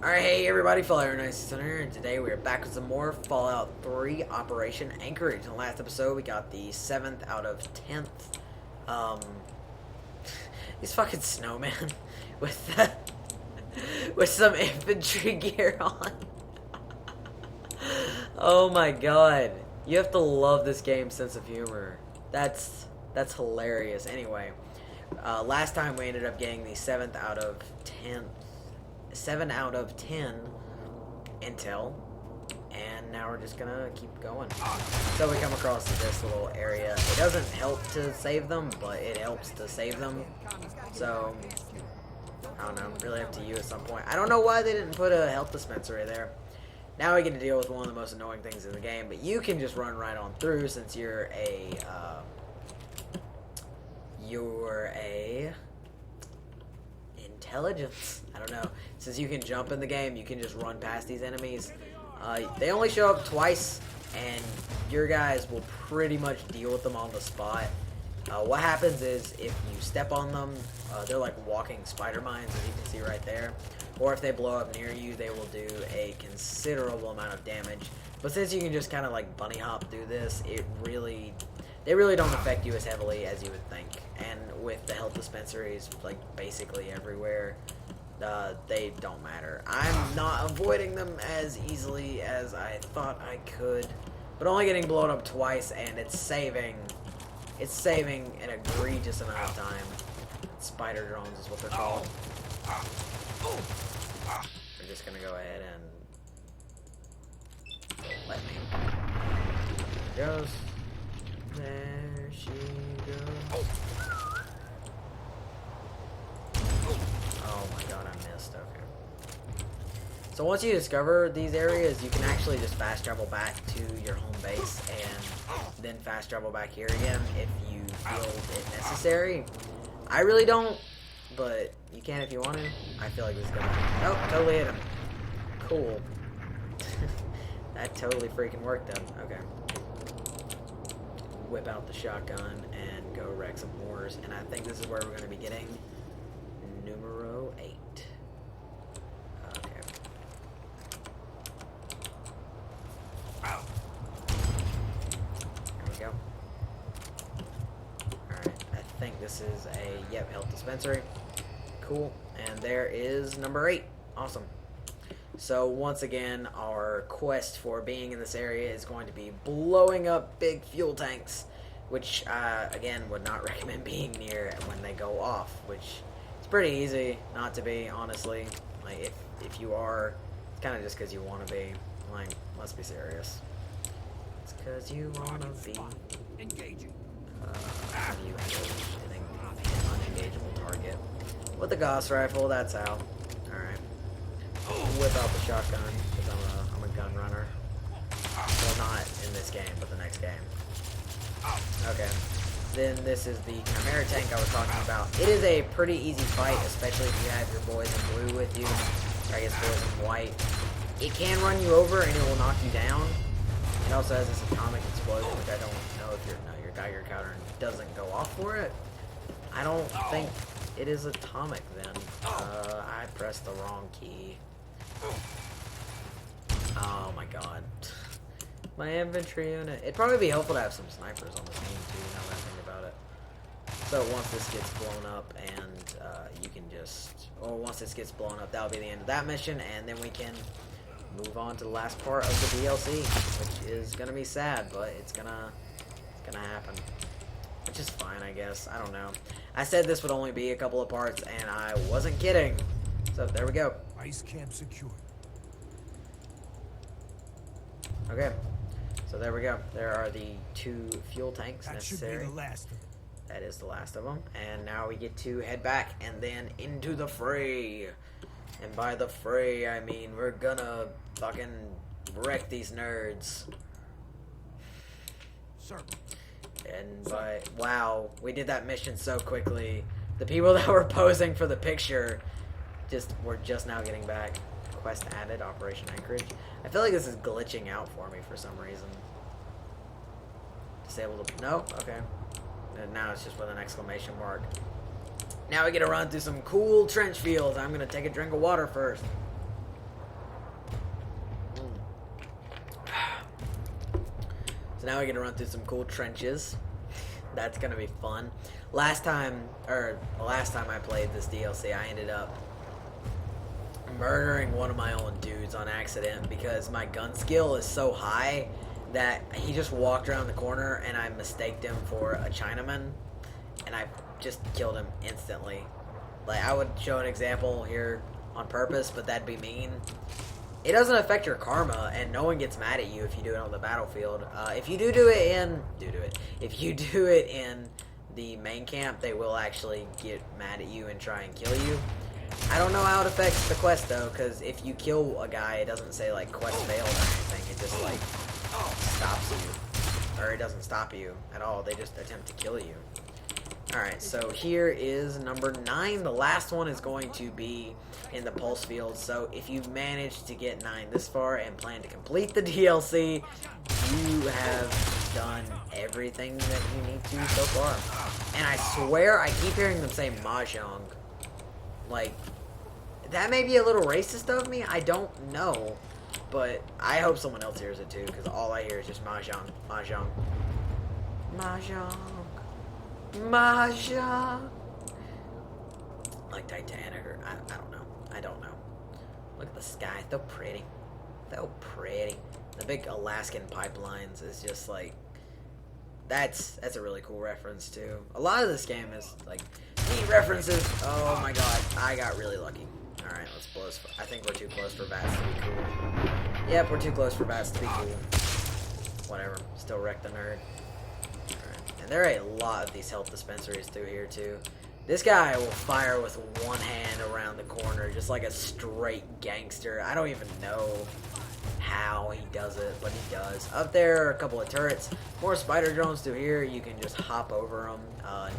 Alright, hey everybody, Fallout Nice here, and today we are back with some more Fallout 3 Operation Anchorage. In the last episode, we got the 7th out of 10th, these fucking snowmen with some infantry gear on. Oh my god. You have to love this game's sense of humor. That's hilarious. Anyway, last time we ended up getting the 7th out of 10 7 out of 10 intel, and now we're just gonna keep going. So we come across this little area. It doesn't help to save them, but it helps to save them. So I don't know, really up to you at some point. I don't know why they didn't put a health dispensary there. Now we get to deal with one of the most annoying things in the game, but you can just run right on through since you're a intelligence. I don't know. Since you can jump in the game, you can just run past these enemies. They only show up twice, and your guys will pretty much deal with them on the spot. What happens is if you step on them, they're like walking spider mines, as you can see right there. Or if they blow up near you, they will do a considerable amount of damage. But since you can just kind of like bunny hop through this, they really don't affect you as heavily as you would think. And with the health dispensaries, like basically everywhere, they don't matter. I'm not avoiding them as easily as I thought I could, but only getting blown up twice, and it's saving an egregious amount of time. Spider drones is what they're called. We're just gonna go ahead and let me. There goes. There she goes. Oh my god, I missed. Okay. So once you discover these areas, you can actually just fast travel back to your home base and then fast travel back here again if you feel it necessary. I really don't, but you can if you want to. I feel like this is gonna... Oh, totally hit him. Cool. That totally freaking worked then. Okay. Whip out the shotgun and go wreck some wars, and I think this is where we're going to be getting numero 8. Okay. There we go. Alright, I think this is a, yep, health dispensary. Cool. And there is number 8. Awesome. So once again, our quest for being in this area is going to be blowing up big fuel tanks, which again would not recommend being near when they go off, which is pretty easy not to be, honestly. Like if you are, it's kind of just because you want to be. Like, let's be serious. It's because you want to be. Engaging. How do you engage an unengageable target? With the Gauss rifle, that's how. Alright. Whip out the shotgun, because I'm a gun runner. Well, not in this game, but the next game. Okay. Then this is the Chimera tank I was talking about. It is a pretty easy fight, especially if you have your boys in blue with you. Or I guess boys in white. It can run you over and it will knock you down. It also has this atomic explosion, which I don't know if your Geiger counter doesn't go off for it. I don't think it is atomic then. I pressed the wrong key. Oh my god. My infantry unit. It'd probably be helpful to have some snipers on this team too, now that I think about it. So once this gets blown up and you can just... Or once this gets blown up, that'll be the end of that mission, and then we can move on to the last part of the DLC, which is gonna be sad, but it's gonna happen. Which is fine, I guess. I don't know. I said this would only be a couple of parts, and I wasn't kidding. So there we go. Ice camp secured. Okay. So there we go. There are the 2 fuel tanks That should necessary. be the last of them. That is the last of them. And now we get to head back and then into the fray. And by the fray, I mean we're gonna fucking wreck these nerds. Sir. And by... Wow, we did that mission so quickly. The people that were posing for the picture were just now getting back. Quest added, Operation Anchorage. I feel like this is glitching out for me for some reason. Disable the... No? Okay. And now it's just with an exclamation mark. Now we get to run through some cool trench fields. I'm going to take a drink of water first. So now we get to run through some cool trenches. That's gonna be fun. Last time I played this DLC, I ended up murdering one of my own dudes on accident because my gun skill is so high that he just walked around the corner and I mistaked him for a Chinaman, and I just killed him instantly. Like, I would show an example here on purpose, but that'd be mean. It doesn't affect your karma, and no one gets mad at you if you do it on the battlefield. If you do it in the main camp, they will actually get mad at you and try and kill you. I don't know how it affects the quest though, because if you kill a guy, it doesn't say like quest failed or anything. It just like stops you, or it doesn't stop you at all. They just attempt to kill you. Alright, so here is number 9. The last one is going to be in the pulse field. So if you've managed to get 9 this far and plan to complete the DLC, you have done everything that you need to so far. And I swear I keep hearing them say Mahjong. Like, that may be a little racist of me, I don't know. But I hope someone else hears it too, because all I hear is just Mahjong, Mahjong, Mahjong. Mahjong. Like Titanic, or I don't know. I don't know. Look at the sky, so pretty. So pretty. The big Alaskan pipelines is just like, that's a really cool reference too. A lot of this game is like neat references. Oh my god, I got really lucky. Alright, let's blow this. I think we're too close for bats to be cool. Yep, we're too close for bats to be cool. Whatever, still wreck the nerd. And there are a lot of these health dispensaries through here too. This guy will fire with one hand around the corner, just like a straight gangster. I don't even know how he does it, but he does. Up there are a couple of turrets. More spider drones through here. You can just hop over them.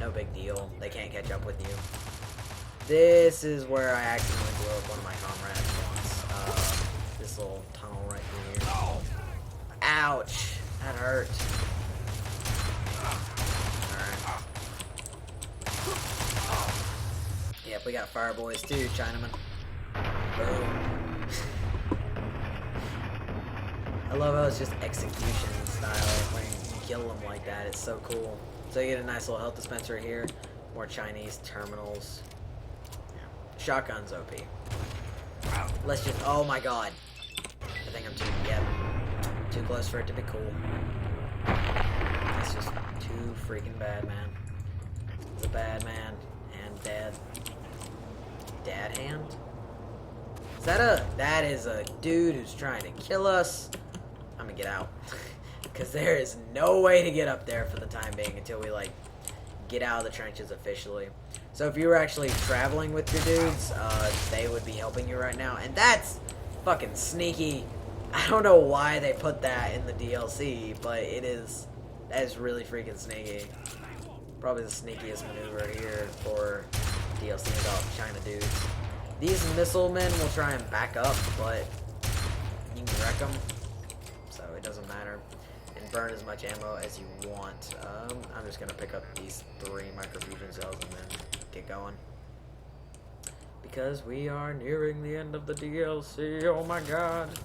No big deal. They can't catch up with you. This is where I accidentally blew up one of my comrades once. This little tunnel right through here. Ouch. That hurt. Yep, we got fire boys too, Chinaman. Boom. I love how it's just execution style when you kill them like that. It's so cool. So you get a nice little health dispenser here. More Chinese terminals. Shotgun's OP. Let's just, oh my god. I think I'm too close for it to be cool. It's just too freaking bad, man. It's a bad man and dad. Dad hand? That is a dude who's trying to kill us. I'm gonna get out. Because there is no way to get up there for the time being until we, like, get out of the trenches officially. So if you were actually traveling with your dudes, they would be helping you right now. And that's fucking sneaky. I don't know why they put that in the DLC, but that is really freaking sneaky. Probably the sneakiest maneuver here for DLC about China dudes. These missile men will try and back up, but you can wreck them, so it doesn't matter. And burn as much ammo as you want. I'm just gonna pick up these 3 microfusion cells and then get going. Because we are nearing the end of the DLC, oh my god.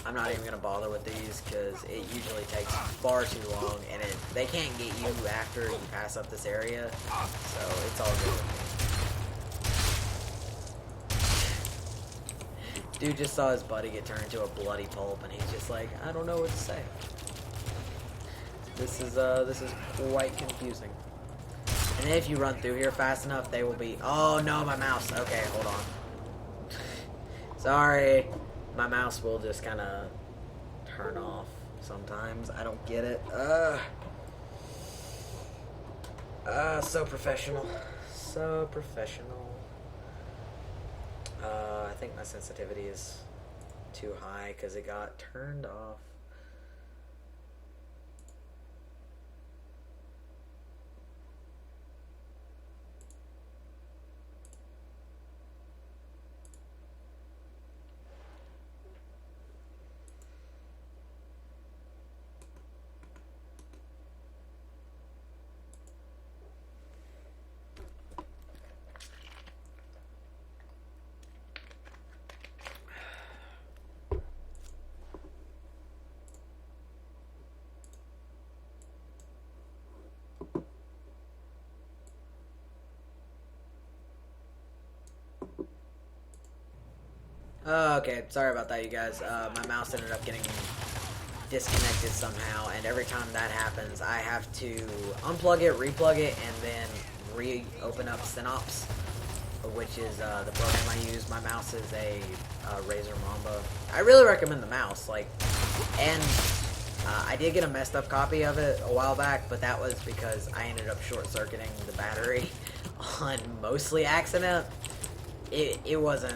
I'm not even gonna bother with these because it usually takes far too long, and they can't get you after you pass up this area, so it's all good with me. Dude just saw his buddy get turned into a bloody pulp, and he's just like, I don't know what to say. This is quite confusing. And then if you run through here fast enough, they will be. Oh no, my mouse. Okay, hold on. Sorry. My mouse will just kind of turn off sometimes. I don't get it. So professional. So professional. I think my sensitivity is too high because it got turned off. Okay, sorry about that, you guys. My mouse ended up getting disconnected somehow, and every time that happens, I have to unplug it, replug it, and then reopen up Synops, which is the program I use. My mouse is a Razer Mamba. I really recommend the mouse, like, and I did get a messed up copy of it a while back, but that was because I ended up short-circuiting the battery on mostly accident. It was in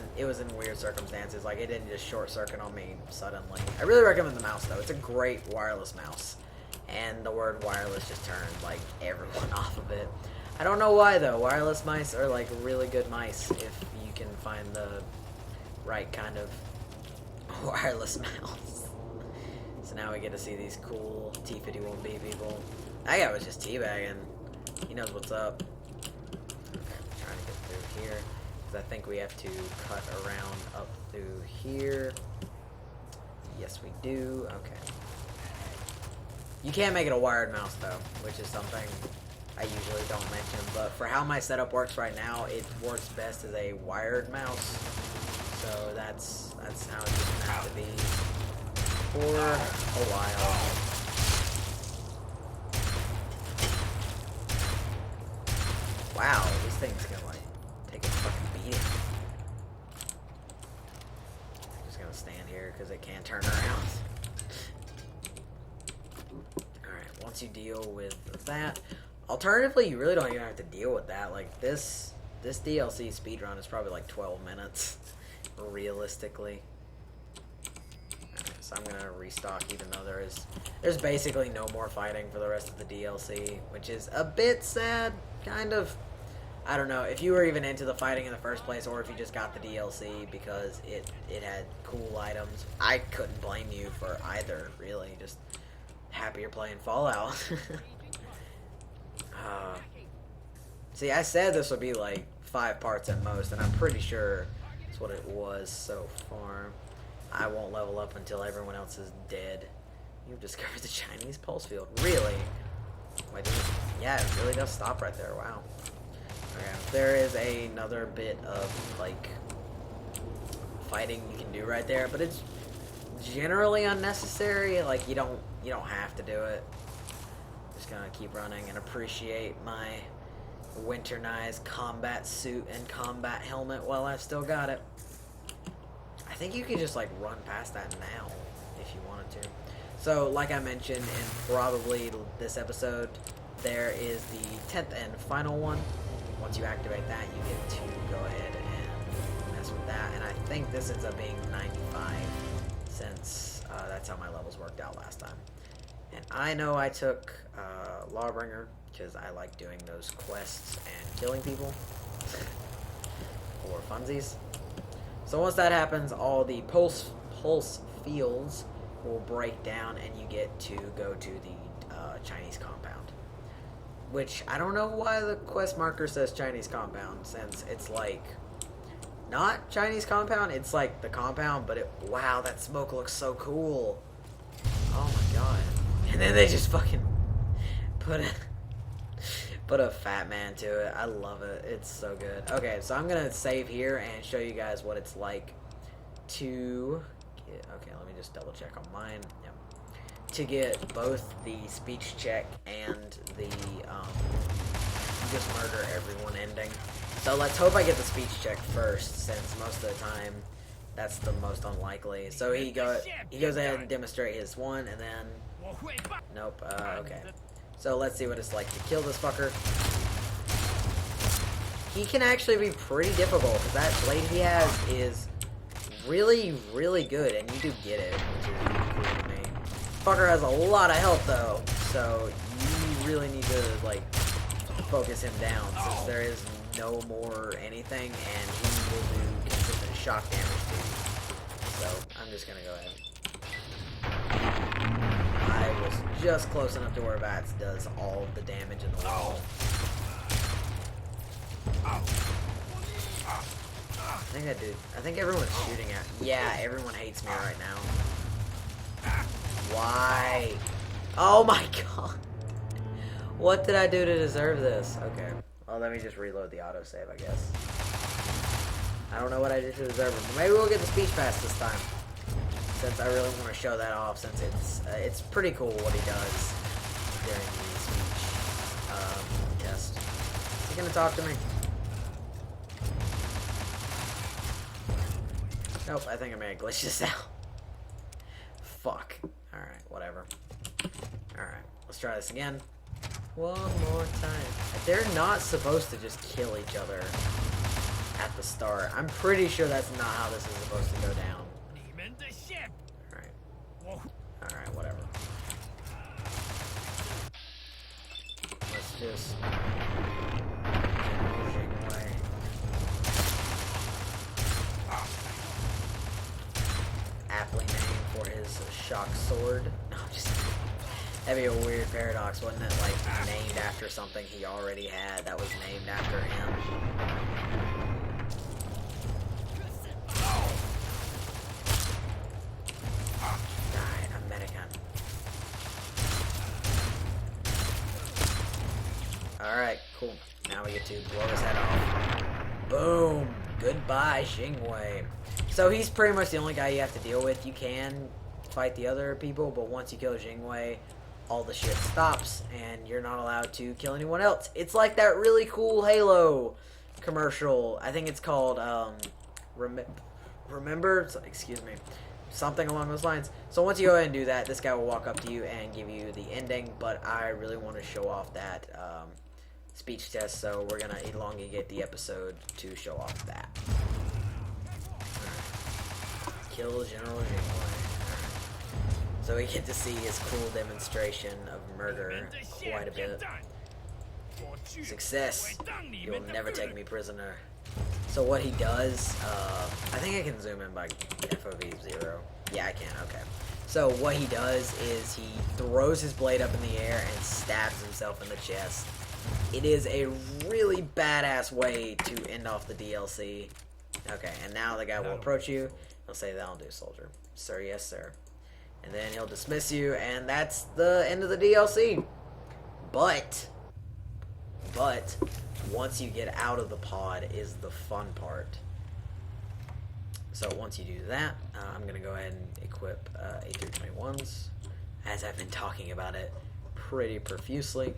weird circumstances, like it didn't just short circuit on me suddenly. I really recommend the mouse though. It's a great wireless mouse, and the word wireless just turned like everyone off of it. I don't know why though. Wireless mice are like really good mice if you can find the right kind of wireless mouse. So now we get to see these cool T51B people. That guy was just teabagging. He knows what's up. Okay, I'm trying to get through here. I think we have to cut around up through here. Yes, we do. Okay. You can't make it a wired mouse, though, which is something I usually don't mention. But for how my setup works right now, it works best as a wired mouse. So that's how it's just going to have to be for a while. Wow, these things can, like, take a fucking beating. I'm just gonna stand here because it can't turn around. Alright, once you deal with that, alternatively, you really don't even have to deal with that. Like, this DLC speedrun is probably like 12 minutes, realistically. Alright, so I'm gonna restock even though there's basically no more fighting for the rest of the DLC, which is a bit sad, kind of. I don't know if you were even into the fighting in the first place, or if you just got the DLC because it had cool items. I couldn't blame you for either, really. Just happier playing Fallout. See, I said this would be like 5 parts at most, and I'm pretty sure that's what it was so far. I won't level up until everyone else is dead. You've discovered the Chinese pulse field. Really? Wait, yeah, it really does stop right there. Wow. Okay, there is another bit of like fighting you can do right there, but it's generally unnecessary. Like you don't have to do it. I'm just gonna keep running and appreciate my winternized combat suit and combat helmet while I've still got it. I think you can just like run past that now if you wanted to. So like I mentioned in probably this episode, there is the 10th and final one. Once you activate that, you get to go ahead and mess with that. And I think this ends up being 95 since that's how my levels worked out last time. And I know I took Lawbringer because I like doing those quests and killing people for funsies. So once that happens, all the pulse fields will break down and you get to go to the Chinese compound. Which, I don't know why the quest marker says Chinese compound, since it's like, not Chinese compound, it's like the compound, but wow, that smoke looks so cool. Oh my god. And then they just fucking put a fat man to it. I love it. It's so good. Okay, so I'm gonna save here and show you guys what it's like to get, okay, let me just double check on mine. Yep. To get both the speech check and the just murder everyone ending. So let's hope I get the speech check first, since most of the time that's the most unlikely. So he goes ahead and demonstrate his one, and then nope. Okay. So let's see what it's like to kill this fucker. He can actually be pretty difficult because that blade he has is really, really good, and you do get it, which is cool to me. Fucker has a lot of health though, so you really need to like focus him down since there is no more anything, and he will do consistent shock damage to you. So I'm just gonna go ahead. I was just close enough to where Vats does all of the damage in the world. I think everyone's shooting at. Yeah, everyone hates me right now. Why? Oh my god. What did I do to deserve this? Okay. Well, let me just reload the autosave, I guess. I don't know what I did to deserve it, but maybe we'll get the speech pass this time. Since I really want to show that off, since it's pretty cool what he does during the speech test. Is he gonna talk to me? Nope, I think I may have glitched this out. Fuck. Alright, whatever. Alright, let's try this again. One more time. They're not supposed to just kill each other at the start. I'm pretty sure that's not how this is supposed to go down. Alright. Alright, whatever. Let's just... aptly named for his shock sword. No, just... That'd be a weird paradox, wouldn't it? Like, named after something he already had that was named after him. Alright, I'm Medican. Alright, cool. Now we get to blow his head off. Boom! Goodbye, Xingwei. So he's pretty much the only guy you have to deal with. You can fight the other people, but once you kill Xingwei, all the shit stops, and you're not allowed to kill anyone else. It's like that really cool Halo commercial. I think it's called, Remember? Excuse me. Something along those lines. So once you go ahead and do that, this guy will walk up to you and give you the ending, but I really want to show off that speech test, so we're going to elongate the episode to show off that. Right. Kill General Xingwei. So we get to see his cool demonstration of murder quite a bit. Success. You'll never take me prisoner. So what he does, I think I can zoom in by FOV 0. Yeah, I can, okay. So what he does is he throws his blade up in the air and stabs himself in the chest. It is a really badass way to end off the DLC. Okay, and now the guy will approach you. He'll say, "That'll do, soldier." Sir, yes, sir. And then he'll dismiss you, and that's the end of the DLC. But, once you get out of the pod is the fun part. So once you do that, I'm going to go ahead and equip A321s, as I've been talking about it pretty profusely.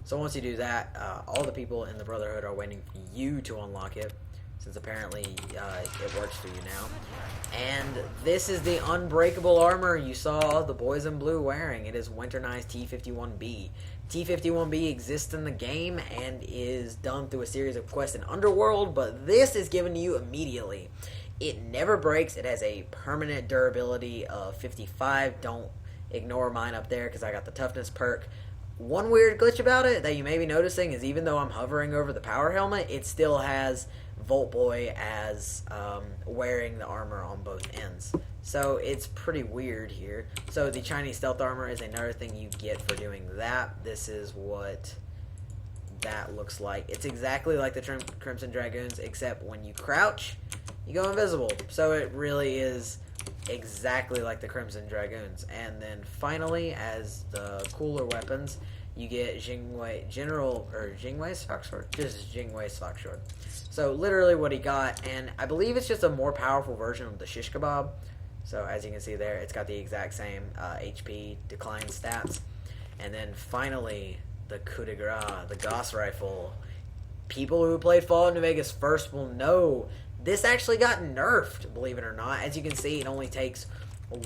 So once you do that, all the people in the Brotherhood are waiting for you to unlock it, since apparently it works for you now. And this is the unbreakable armor you saw the boys in blue wearing. It is Winternized T-51B. T-51B exists in the game and is done through a series of quests in Underworld, but this is given to you immediately. It never breaks. It has a permanent durability of 55. Don't ignore mine up there because I got the toughness perk. One weird glitch about it that you may be noticing is even though I'm hovering over the power helmet, it still has Volt Boy as wearing the armor on both ends. So it's pretty weird here. So the Chinese stealth armor is another thing you get for doing that. This is what that looks like. It's exactly like the Crimson Dragoons, except when you crouch, you go invisible. So it really is exactly like the Crimson Dragoons. And then finally, as the cooler weapons, you get Jingwei's Fox Sword? Just Jingwei's Fox Sword. So literally what he got, and I believe it's just a more powerful version of the Shish Kebab. So as you can see there, it's got the exact same HP decline stats. And then finally, the coup de grace, the Gauss rifle. People who played Fallout New Vegas first will know this actually got nerfed, believe it or not. As you can see, it only takes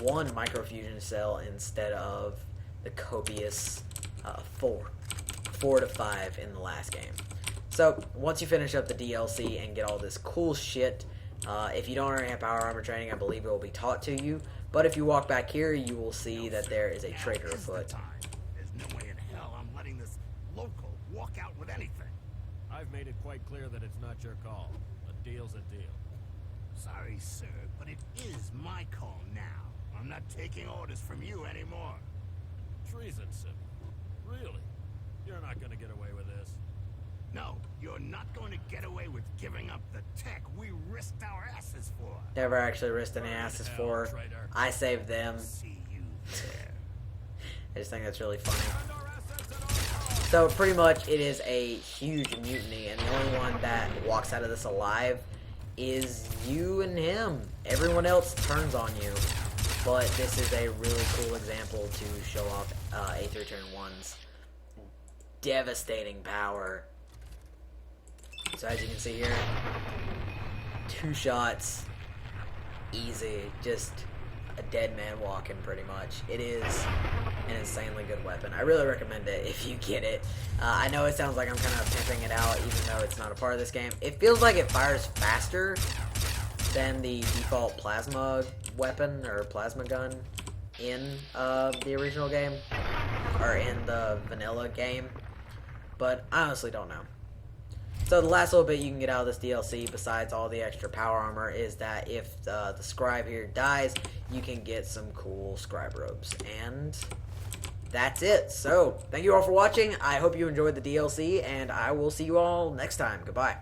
one microfusion cell instead of the copious 4 to 5 in the last game. So once you finish up the DLC and get all this cool shit, if you don't already have power armor training, I believe it will be taught to you. But if you walk back here, you will see that there is a traitor afoot. There's no way in hell I'm letting this local walk out with anything. I've made it quite clear that it's not your call. A deal's a deal. Sorry, sir, but it is my call now. I'm not taking orders from you anymore. Treason, Sim. Really? You're not gonna get away with this. No, you're not going to get away with giving up the tech we risked our asses for. Never actually risked any asses for. I saved them. See you there. I just think that's really funny. So pretty much it is a huge mutiny, and the only one that walks out of this alive is you and him. Everyone else turns on you. But this is a really cool example to show off Aether Turn 1's devastating power. So as you can see here, 2 shots, easy, just a dead man walking pretty much. It is an insanely good weapon. I really recommend it if you get it. I know it sounds like I'm kind of pimping it out even though it's not a part of this game. It feels like it fires faster than the default plasma weapon or plasma gun in the original game or in the vanilla game, but I honestly don't know. So the last little bit you can get out of this DLC, besides all the extra power armor, is that if the scribe here dies, you can get some cool scribe robes, and that's it. So thank you all for watching. I hope you enjoyed the DLC, and I will see you all next time. Goodbye.